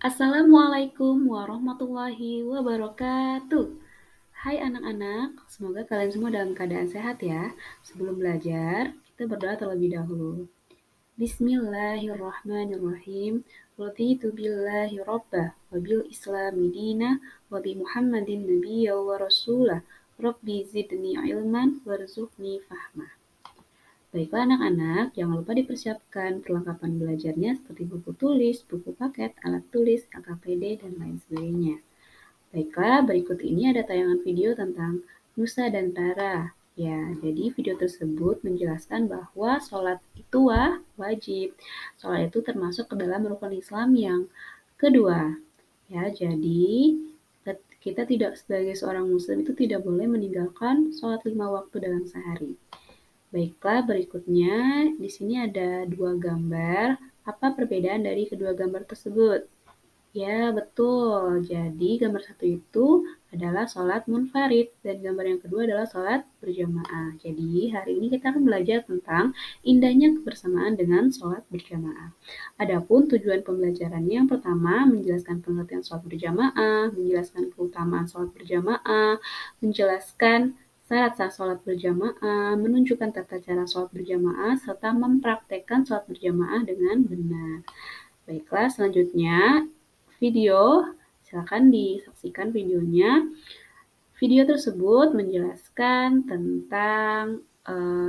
Assalamualaikum warahmatullahi wabarakatuh. Hai anak-anak, semoga kalian semua dalam keadaan sehat ya. Sebelum belajar, kita berdoa terlebih dahulu. Bismillahirrahmanirrahim. Raditu billahi rabbah wa bil islami dina wa bi Muhammadin nabiyya wa rasulah. Rabbi zidni ilman warzuqni fahmah. Baiklah anak-anak, jangan lupa dipersiapkan perlengkapan belajarnya seperti buku tulis, buku paket, alat tulis, KKPD, dan lain sebagainya. Baiklah, berikut ini ada tayangan video tentang Nusa dan Rara. Ya, jadi video tersebut menjelaskan bahwa sholat itu wajib. Sholat itu termasuk ke dalam rukun Islam yang kedua. Ya, jadi kita tidak sebagai seorang muslim itu tidak boleh meninggalkan sholat 5 waktu dalam sehari. Baiklah, berikutnya di sini ada dua gambar. Apa perbedaan dari kedua gambar tersebut? Ya, betul. Jadi gambar satu itu adalah sholat munfarid dan gambar yang kedua adalah sholat berjamaah. Jadi hari ini kita akan belajar tentang indahnya kebersamaan dengan sholat berjamaah. Adapun tujuan pembelajarannya yang pertama menjelaskan pengertian sholat berjamaah, menjelaskan keutamaan sholat berjamaah, menjelaskan syarat sah sholat berjamaah, menunjukkan tata cara sholat berjamaah, serta mempraktekkan sholat berjamaah dengan benar. Baiklah, selanjutnya video, silakan disaksikan videonya. Video tersebut menjelaskan tentang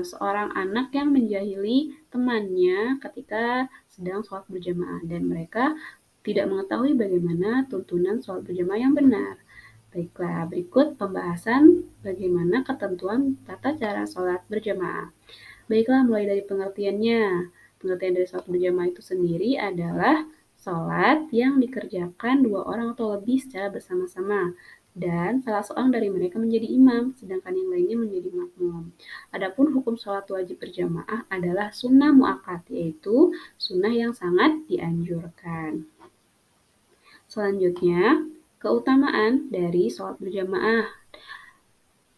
seorang anak yang menjahili temannya ketika sedang sholat berjamaah dan mereka tidak mengetahui bagaimana tuntunan sholat berjamaah yang benar. Baiklah, berikut pembahasan bagaimana ketentuan tata cara sholat berjamaah. Baiklah, mulai dari pengertiannya. Pengertian dari sholat berjamaah itu sendiri adalah sholat yang dikerjakan dua orang atau lebih secara bersama-sama dan salah seorang dari mereka menjadi imam, sedangkan yang lainnya menjadi makmum. Adapun hukum sholat wajib berjamaah adalah sunnah muakkad, yaitu sunnah yang sangat dianjurkan. Selanjutnya, keutamaan dari sholat berjamaah.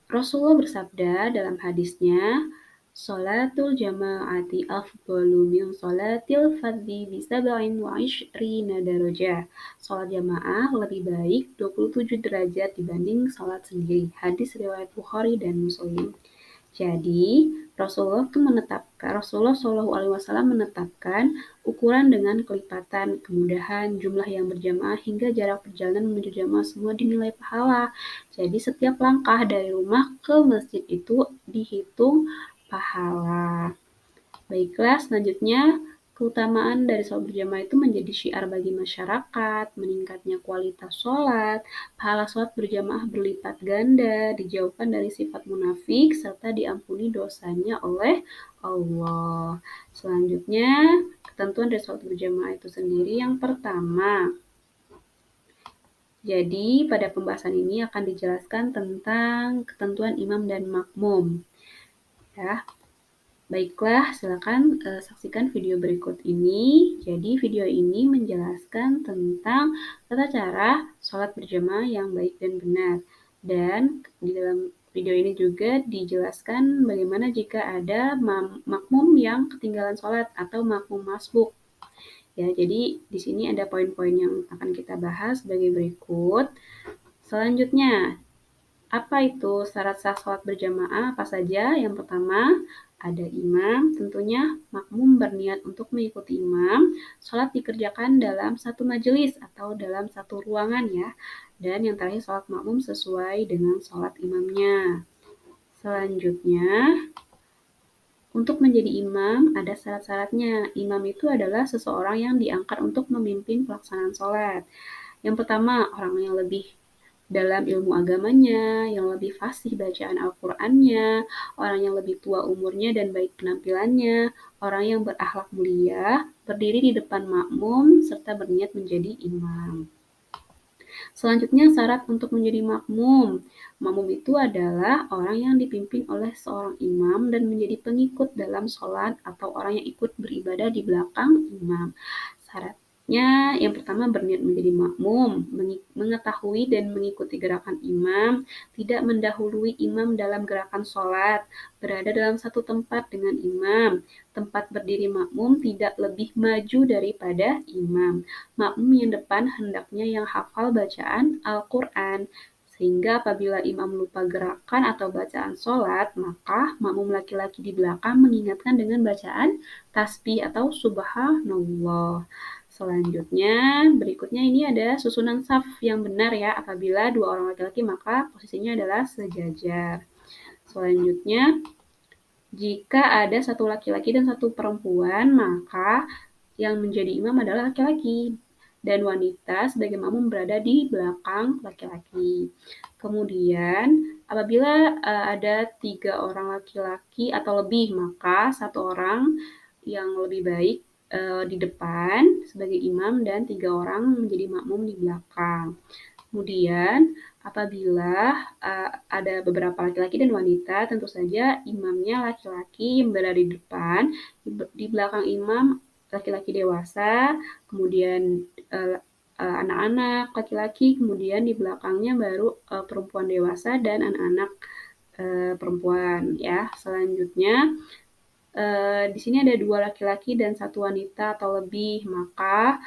Rasulullah bersabda dalam hadisnya, Sholatul jama'ati afdalu min sholatil fardhi bi sab'in wa 'ishrina darajah. Sholat jamaah lebih baik 27 derajat dibanding sholat sendiri. Hadis riwayat Bukhari dan Muslim. Jadi, Rasulullah Shallallahu Alaihi Wasallam menetapkan ukuran dengan kelipatan, kemudahan, jumlah yang berjamaah hingga jarak perjalanan menuju jamaah semua dinilai pahala. Jadi setiap langkah dari rumah ke masjid itu dihitung pahala. Baiklah, selanjutnya keutamaan dari sholat berjamaah itu menjadi syiar bagi masyarakat, meningkatnya kualitas sholat, pahala sholat berjamaah berlipat ganda, dijauhkan dari sifat munafik, serta diampuni dosanya oleh Allah. Selanjutnya, ketentuan dari sholat berjamaah itu sendiri yang pertama. Jadi, pada pembahasan ini akan dijelaskan tentang ketentuan imam dan makmum. Ya, baiklah, silakan saksikan video berikut ini. Jadi video ini menjelaskan tentang tata cara sholat berjamaah yang baik dan benar. Dan di dalam video ini juga dijelaskan bagaimana jika ada makmum yang ketinggalan sholat atau makmum masbuk. Ya, jadi di sini ada poin-poin yang akan kita bahas sebagai berikut. Selanjutnya, apa itu syarat sah sholat berjamaah? Apa saja? Yang pertama, ada imam, tentunya makmum berniat untuk mengikuti imam. Sholat dikerjakan dalam satu majelis atau dalam satu ruangan ya. Dan yang terakhir, sholat makmum sesuai dengan sholat imamnya. Selanjutnya, untuk menjadi imam ada syarat-syaratnya. Imam itu adalah seseorang yang diangkat untuk memimpin pelaksanaan sholat. Yang pertama, orang yang lebih dalam ilmu agamanya, yang lebih fasih bacaan Al-Qur'annya, orang yang lebih tua umurnya dan baik penampilannya, orang yang berakhlak mulia, berdiri di depan makmum, serta berniat menjadi imam. Selanjutnya, syarat untuk menjadi makmum. Makmum itu adalah orang yang dipimpin oleh seorang imam dan menjadi pengikut dalam sholat atau orang yang ikut beribadah di belakang imam. Syarat Syaratnya yang pertama berniat menjadi makmum, mengetahui dan mengikuti gerakan imam, tidak mendahului imam dalam gerakan sholat, berada dalam satu tempat dengan imam, tempat berdiri makmum tidak lebih maju daripada imam. Makmum yang depan hendaknya yang hafal bacaan Al-Quran, sehingga apabila imam lupa gerakan atau bacaan sholat, maka makmum laki-laki di belakang mengingatkan dengan bacaan tasbih atau subhanallah. Selanjutnya, berikutnya ini ada susunan saf yang benar ya. Apabila dua orang laki-laki maka posisinya adalah sejajar. Selanjutnya, jika ada satu laki-laki dan satu perempuan, maka yang menjadi imam adalah laki-laki dan wanita sebagai makmum berada di belakang laki-laki. Kemudian, apabila ada 3 orang laki-laki atau lebih, maka satu orang yang lebih baik di depan sebagai imam dan 3 orang menjadi makmum di belakang. Kemudian, apabila ada beberapa laki-laki dan wanita, tentu saja imamnya laki-laki yang berada di depan, di belakang imam laki-laki dewasa, kemudian anak-anak laki-laki, kemudian di belakangnya baru perempuan dewasa dan anak-anak perempuan ya. Selanjutnya di sini ada 2 laki-laki dan 1 wanita atau lebih, maka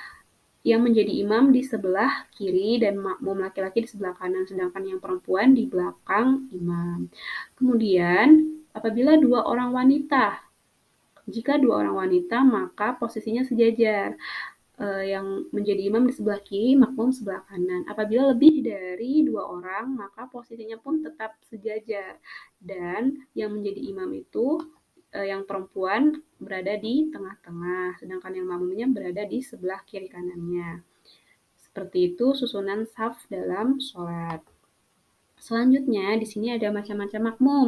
yang menjadi imam di sebelah kiri dan makmum laki-laki di sebelah kanan, sedangkan yang perempuan di belakang imam. Kemudian, apabila 2 orang wanita, jika 2 orang wanita maka posisinya sejajar. Yang menjadi imam di sebelah kiri, makmum sebelah kanan. Apabila lebih dari 2 orang, maka posisinya pun tetap sejajar. Dan yang menjadi imam itu yang perempuan berada di tengah-tengah, sedangkan yang makmumnya berada di sebelah kiri kanannya. Seperti itu susunan saf dalam sholat. Selanjutnya, di sini ada macam-macam makmum.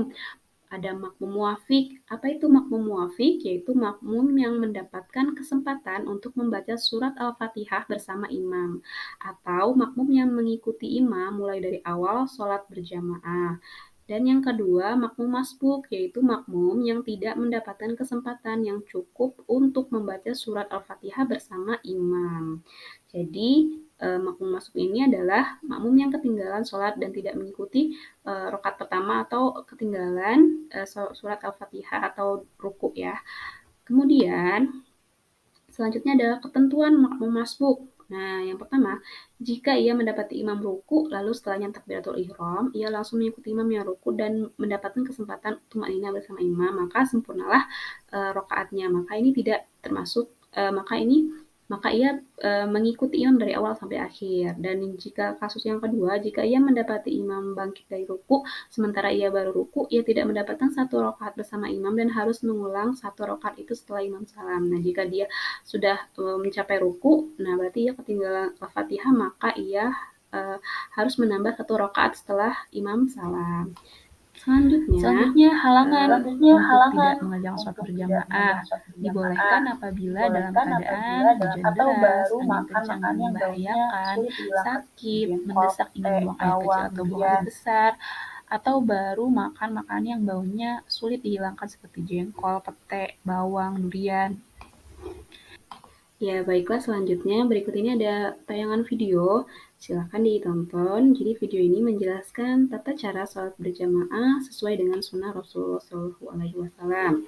Ada makmum muafik. Apa itu makmum muafik? Yaitu makmum yang mendapatkan kesempatan untuk membaca surat Al-Fatihah bersama imam. Atau makmum yang mengikuti imam mulai dari awal sholat berjamaah. Dan yang kedua, makmum masbuk, yaitu makmum yang tidak mendapatkan kesempatan yang cukup untuk membaca surat Al-Fatihah bersama imam. Jadi, makmum masbuk ini adalah makmum yang ketinggalan sholat dan tidak mengikuti rakaat pertama atau ketinggalan surat Al-Fatihah atau ruku ya. Kemudian, selanjutnya adalah ketentuan makmum masbuk. Nah, yang pertama, jika ia mendapati imam ruku, lalu setelahnya takbiratul ihram, ia langsung mengikuti imam yang ruku dan mendapatkan kesempatan tumanina bersama imam, maka sempurnalah rakaatnya. Maka ini tidak termasuk, maka ia mengikuti imam dari awal sampai akhir. Dan jika kasus yang kedua, jika ia mendapati imam bangkit dari ruku, sementara ia baru ruku, ia tidak mendapatkan satu rakaat bersama imam dan harus mengulang satu rakaat itu setelah imam salam. Nah, jika dia sudah mencapai ruku, nah berarti ia ketinggalan Al-Fatihah, maka ia harus menambah satu rakaat setelah imam salam. Selanjutnya, halangan untuk tidak mengerjakan sholat berjamaah dibolehkan apabila dalam keadaan hujan deras, angin kencang yang membahayakan, sakit, mendesak ingin buang air kecil atau buang air besar, atau baru makan makanan yang baunya sulit dihilangkan seperti jengkol, pete, bawang, durian. Ya, baiklah selanjutnya berikut ini ada tayangan video, silakan ditonton. Jadi video ini menjelaskan tata cara sholat berjamaah sesuai dengan sunnah Rasulullah SAW.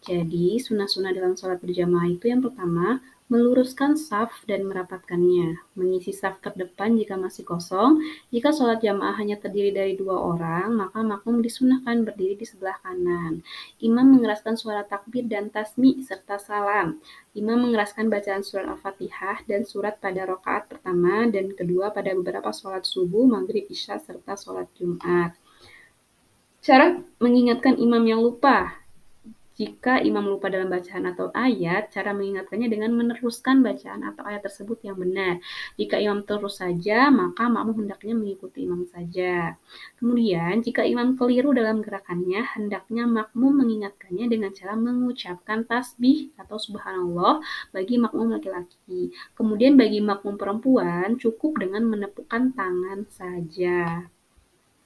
Jadi, sunnah-sunnah dalam sholat berjamaah itu yang pertama, meluruskan saf dan merapatkannya, mengisi saf terdepan jika masih kosong. Jika sholat jamaah hanya terdiri dari 2 orang, maka makmum disunahkan berdiri di sebelah kanan. Imam mengeraskan suara takbir dan tasmi serta salam. Imam mengeraskan bacaan surat Al-Fatihah dan surat pada rakaat pertama dan kedua pada beberapa sholat subuh, maghrib, isya, serta sholat Jumat. Cara mengingatkan imam yang lupa. Jika imam lupa dalam bacaan atau ayat, cara mengingatkannya dengan meneruskan bacaan atau ayat tersebut yang benar. Jika imam terus saja, maka makmum hendaknya mengikuti imam saja. Kemudian, jika imam keliru dalam gerakannya, hendaknya makmum mengingatkannya dengan cara mengucapkan tasbih atau subhanallah bagi makmum laki-laki. Kemudian bagi makmum perempuan, cukup dengan menepukkan tangan saja.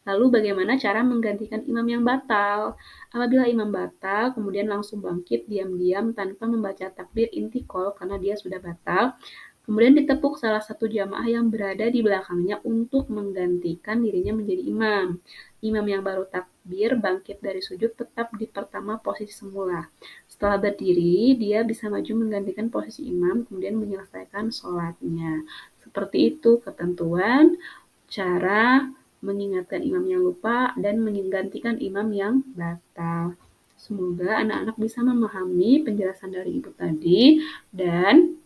Lalu bagaimana cara menggantikan imam yang batal? Apabila imam batal, kemudian langsung bangkit diam-diam tanpa membaca takbir intikal karena dia sudah batal, Kemudian ditepuk salah satu jamaah yang berada di belakangnya untuk menggantikan dirinya menjadi imam. Imam yang baru takbir bangkit dari sujud tetap di pertama posisi semula. Setelah berdiri, dia bisa maju menggantikan posisi imam, kemudian menyelesaikan sholatnya. Seperti itu ketentuan cara mengingatkan imam yang lupa dan menggantikan imam yang batal. Semoga anak-anak bisa memahami penjelasan dari ibu tadi dan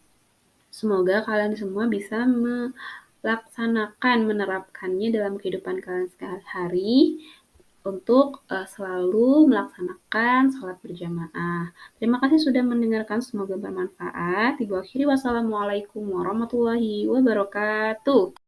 semoga kalian semua bisa melaksanakan, menerapkannya dalam kehidupan kalian sehari-hari untuk selalu melaksanakan sholat berjamaah. Terima kasih sudah mendengarkan, semoga bermanfaat. Ibu akhiri, wassalamualaikum warahmatullahi wabarakatuh.